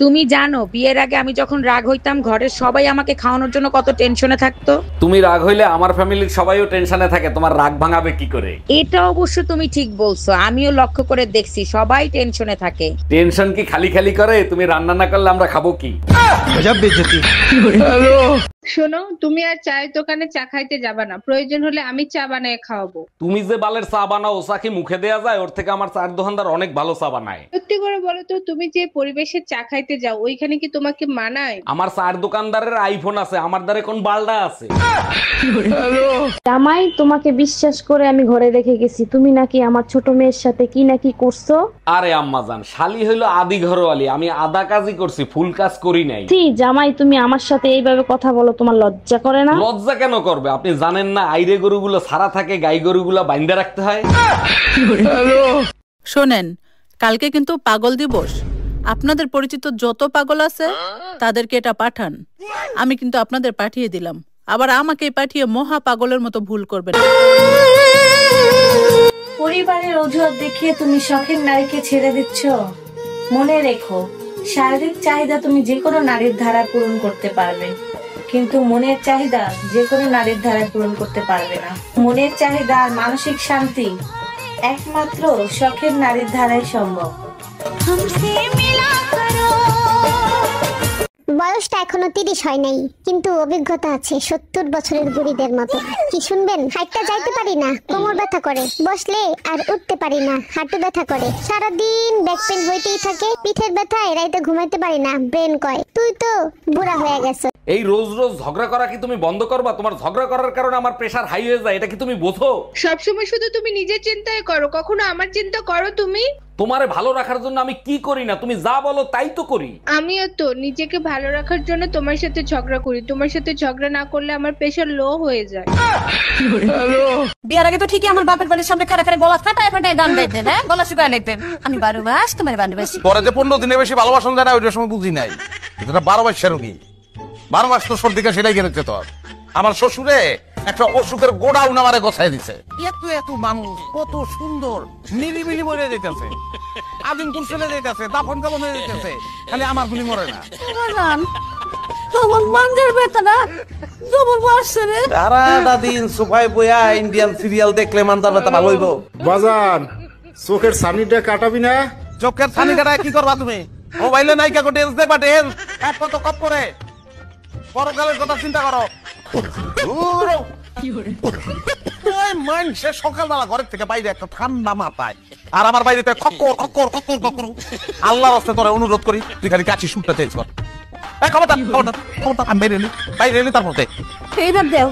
তুমি জানো বিয়ের আগে আমি যখন রাগ হইতাম ঘরের সবাই আমাকে খাওয়ানোর জন্য কত টেনশনে থাকতো। তুমি রাগ হইলে আমার ফ্যামিলির সবাইও টেনশনে থাকে, তোমার রাগ ভাঙাবে কি করে? এটা অবশ্য তুমি ঠিক বলছো, আমিও লক্ষ্য করে দেখছি সবাই টেনশনে থাকে। টেনশন কি খালি খালি করে? তুমি রান্না না করলে আমরা খাবো কি? শোনো, তুমি আর চায়ের দোকানে চা খাইতে যাবা না, প্রয়োজন হলে আমি চা বানিয়ে খাওয়াবো। তুমি যে বালের চা বানাও, চা কি মুখে দেয়া যায়? ওর থেকে আমার চায়ের দোকানদার অনেক ভালো চা বানায়। সত্যি করে বলো তো, তুমি যে পরিবেশে চা খাইতে যাও ওইখানে কি তোমাকে মানায়? আমার চায়ের দোকানদারের আইফোন আছে, আমার দ্বারে কোন বালডা আছে? জামাই, তোমাকে বিশ্বাস করে আমি ঘরে রেখে গেছি, তুমি নাকি আমার ছোট মেয়ের সাথে কি নাকি করছো। আরে আম্মাজান, শালি হইলো আদি ঘরওয়ালি, আমি আধা কাজই করছি, ফুল কাজ করি নাই। জামাই, তুমি আমার সাথে এইভাবে কথা বলো, তোমার লজ্জা করে না? লজ্জা কেন করবে? আপনি জানেন না আইরে গরুগুলো সারা থাকে, গাই গরুগুলো বাইন্দা রাখতে হয়। শোনেন, কালকে কিন্তু পাগল দিবস। আপনাদের পরিচিত যত পাগল আছে তাদেরকে এটা পাঠান। আমি কিন্তু আপনাদের পাঠিয়ে দিলাম, আবার আমাকে পাঠিয়ে মহা পাগলের মতো ভুল করবেন। পরিবারের অজুহাত দেখিয়ে তুমি শখের নারীকে ছেড়ে দিচ্ছ। মনে রেখো, শারীরিক চাহিদা তুমি যে কোনো নারীর ধারা পূরণ করতে পারবে, কিন্তু মনের চাহিদা যে কোনো নারীর ধারা পূরণ করতে পারবে না। মনের চাহিদা আর মানসিক শান্তি একমাত্র শখের নারীর ধারায় সম্ভব। বয়সটা এখনো 30 হয় নাই, কিন্তু অভিজ্ঞতা আছে 70 বছরের বুড়িদের মতো। কি শুনবেন? হাঁটতে যাইতে পারি না, কোমর ব্যথা করে, বসলে আর উঠতে পারি না, হাঁটু ব্যথা করে, সারাদিন ব্যাক পেইন হইতেই থাকে, পিঠের ব্যথায় রাইতে ঘুমাইতে পারি না। ব্রেন কয় তুই তো বুড়া হয়ে গেছ। এই রোজ রোজ ঝগড়া করা কি তুমি বন্ধ করবা? তোমার ঝগড়া করার কারণে আমার প্রেসার হাই হয়ে যায়, এটা কি তুমি বোঝো? সবসময় শুধু তুমি নিজের চিন্তাই করো, কখনো আমার চিন্তা করো তুমি? তোমারে ভালো রাখার জন্য আমি কি করি না? তুমি যা বলো তাই তো করি। আমিও তো নিজেকে ভালো রাখার জন্য তোমার সাথে ঝগড়া করি। তোমার সাথে ঝগড়া না করলে আমার প্রেশার লো হয়ে যায়। বিয়ার আগে তো ঠিকই আমার বাপের বাড়ির সামনে খাড়া খাড়া গলা ফাটায় ফাটায় গান গাইতেন, হ্যাঁ, গলা শুকায় নিতেন। আমি 12 মাস তোমার ভালোবাসি। পরে যে 15 দিনের বেশি ভালোবাসন যায় না, ওইটার সময় বুঝি নাই। এটা 12 মাস রোগী, 12 মাস তো সর্দি কাশি সেটাই গেছে। তো আমার শ্বশুরে একটা অসুখের গোডাউন আমারে গোছাই দিছে। এত এত মানুষ কত সুন্দর নিরিবিলি মরে যাইতেছে, আদিম কুল চলে যাইতেছে, দাফন কাফন হয়ে যাইতেছে, খালি আমার গুলি মরে না। তোমার মাঞ্জের বেতনা জবর বসছে রে। সারাটা দিন সোফায় বইয়া ইন্ডিয়ান সিরিয়াল দেখলে মানজার ব্যথা ভালো হইব। বাজান, চোখের ছানিটা কাটাবি না? চোখের ছানি কাটায় কি করবা তুমি? মোবাইলে নায়িকা কো ডেন্স দেখবা, ডেন্স এক কত কপ করে। পরকালের কথা চিন্তা করো। সকালবেলা ঘরের থেকে বাইরে একটা ঠান্ডা মাথায়, আর আমার বাইরে খক্কর খক্কর খক্কর খক্কর। আল্লাহর রাস্তায় তোরা অনুরোধ করি, তুই খালি কাশি শুটটা চেঞ্জ কর। খবরদার খবরদার খবরদার, আমি বাইরে এলি তার মধ্যে এইবার দেও